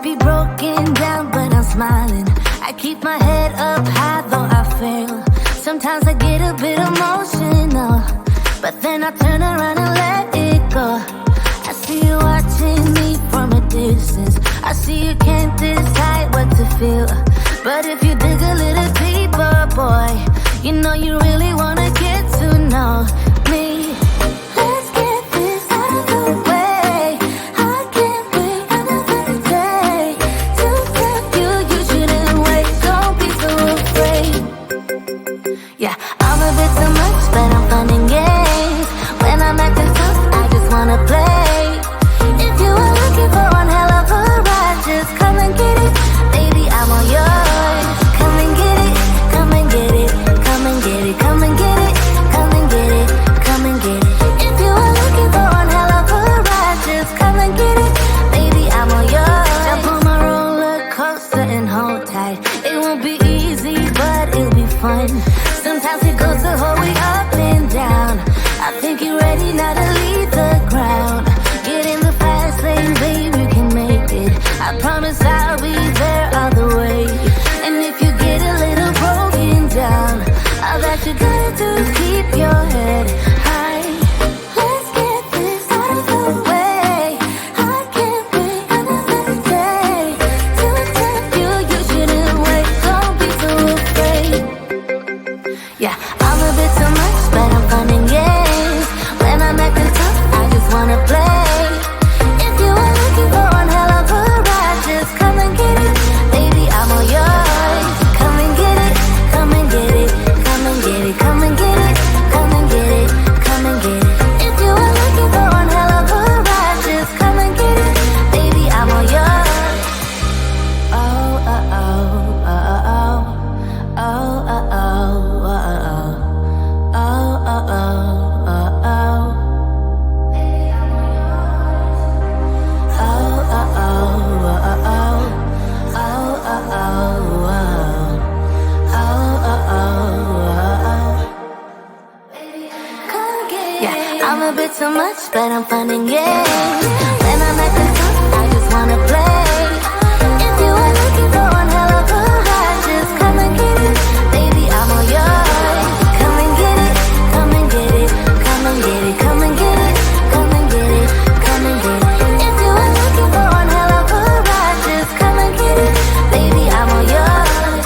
be broken down, but I'm smiling. I keep my head up high, though I fail. Sometimes I get a bit emotional, but then I turn around and let it go. I see you watching me from a distance. I see you can't decide what to feel, but if you dig a little deeper, boy, you know you really wanna get to know me. Let's get this out of the way. I can't wait another day to tell you you shouldn't wait. Don't be so afraid. Yeah, I'm a bit too much, but I'm fun and games. When I'm acting tough, I just wanna play. If you are looking for one hell of a ride, just come and get it. Baby, I'm all yours. Come and get it, come and get it, come and get it, come and get it, come and get it, come and get it. If you are looking for one hell of a ride, just come and get it. Baby, I'm all yours. Jump on my roller coaster and hold tight. It won't be easy, but it'll be fun. Sometimes it goes the whole way up and down. I think you're ready now to leave the ground. Get in the fast lane, baby, you can make it. I promise I'll be there all the way. And if you get a little broken down, all that you gotta do is keep your head high. Let's get this out of the way. I can't wait another day to tell you you shouldn't wait. Don't be so afraid. Yeah, I'm a bit too much, but I'm fun and games. When I'm acting tough, I just wanna play. If you are looking for one hell of a ride, just come and get it. Baby, I'm all yours. Come and get it, come and get it, come and get it, come and get it, come and get it, come and get it. If you are looking for one hell of a ride, just come and get it. Baby, I'm all yours. Oh, oh, oh, oh, oh, oh, oh, oh, oh, oh. Oh, oh, oh, oh, oh. Baby, I'm all yours. Oh, oh, oh, oh, oh. Oh, oh, oh, oh. Oh, oh, oh, oh. Come get it. Yeah, I'm a bit too much, but I'm fun and games. When I'm acting tough, I just wanna play. If you are looking for one hell of a ride, just come and get it. Baby, I'm all yours. Come and get it, come and get it, come and get it, come and get it, come and get it, come and get it. If you are looking for one hell of a ride, just come and get it. Baby, I'm all yours.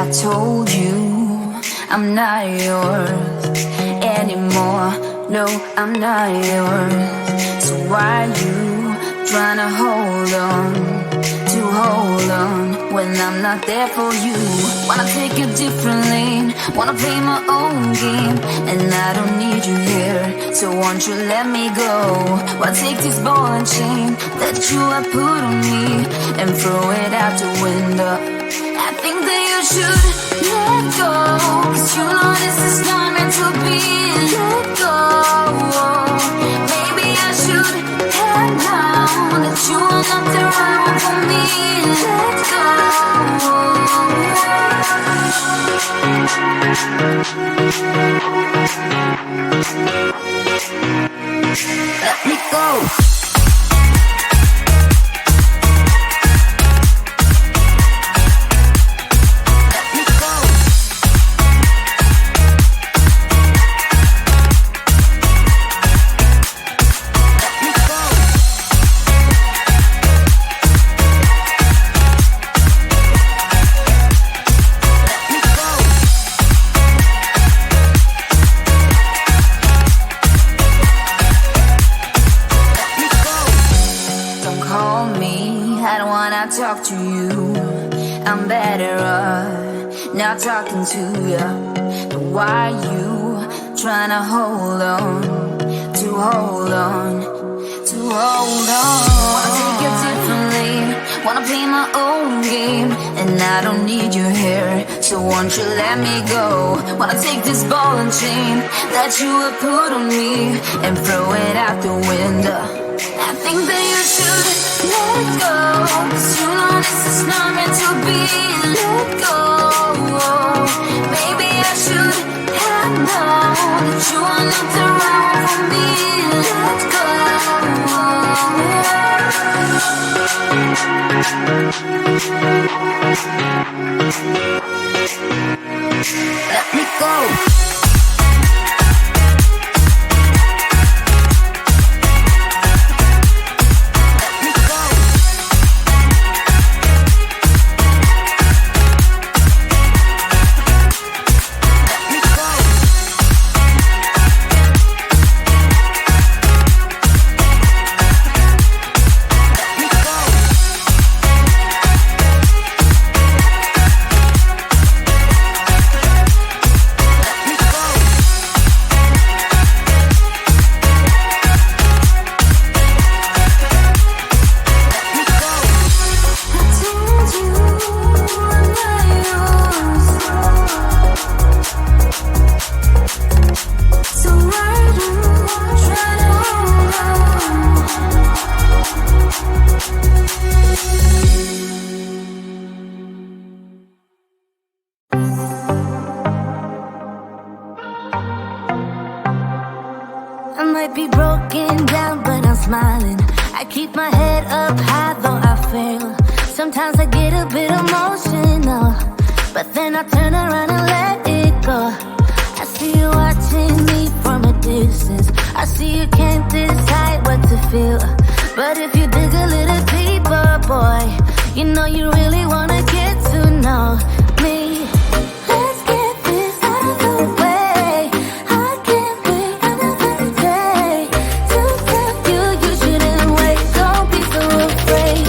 I told you I'm not yours anymore. No, I'm not yours. So why you tryna hold on when I'm not there for you? Wanna take a different lane, wanna play my own game, and I don't need you here, so won't you let me go? Wanna take this ball and chain that you have put on me and throw it out the window. I think that you should let go, 'cause you know this is not meant to be. Let go. Maybe I should have known that you are not the right one for me. Let go. Let me go. Talk to you, I'm better off not talking to you. But why you tryna hold on? Wanna take a different lane, wanna play my own game, and I don't need you here, so won't you let me go? Wanna take this ball and chain that you have put on me and throw it out the window. I think that you should let go, 'cause you know this is not meant to be. Let go. Maybe I should have known that you are not the right one for me. Let go. Let me go. I might be broken down, but I'm smiling. I keep my head up high, though I fail. Sometimes I get a bit emotional, but then I turn around and let it go. I see you watching me from a distance. I see you can't decide what to feel, but if you dig a little deeper, boy, you know you really wanna get to know me. Let's get this out of the way. I can't wait another day to tell you you shouldn't wait. Don't be so afraid.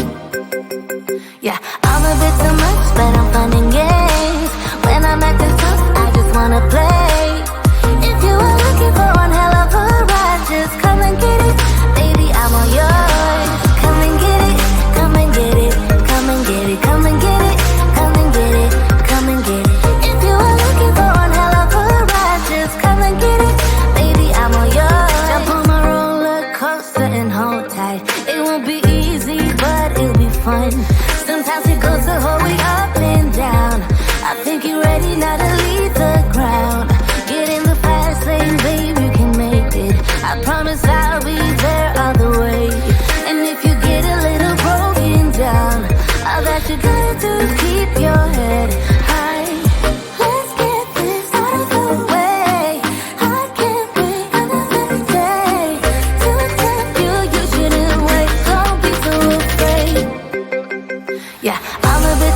Yeah, I'm a bit too much, but I'm fun and games. When I'm acting tough, I just wanna play. If you are looking for one hell of a ride, just come and get it. Baby, I'm all yours. Come and get it, come and get it, come and get it, come and get it, come and get it, come and get it. If you are looking for one hell of a ride, just come and get it. Baby, I'm all yours. Jump on my roller coaster and hold tight. It won't be easy, but it'll be fun. Sometimes it goes the whole way up and down. I think you're ready now to leave the ground. Get in the fast lane, babe, you can make it. I promise I'll be there all the way. And if you get a little broken down, all that you gotta do is keep your head high. Let's get this out of the way. I can't wait another day to tell you you shouldn't wait. Don't be so afraid. Yeah, I'm a bit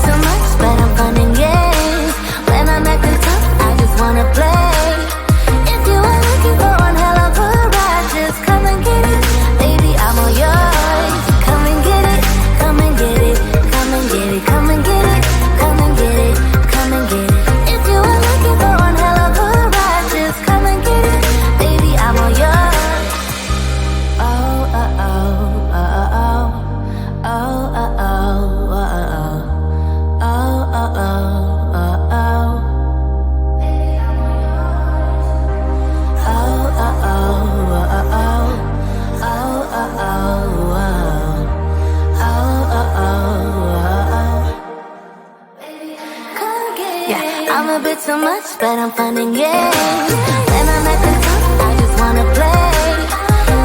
a bit too much, but I'm fun and games. When I'm at the top, I just wanna play.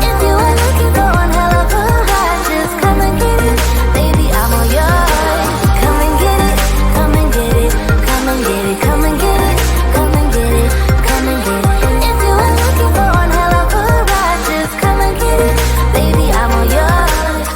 If you are looking for one hell of a ride, just come and get it, baby, I'm all yours. Come and get it, come and get it, come and get it, come and get it, come and get it, come and get it. If you are looking for one hell of a ride, just come and get it, baby, I'm all yours.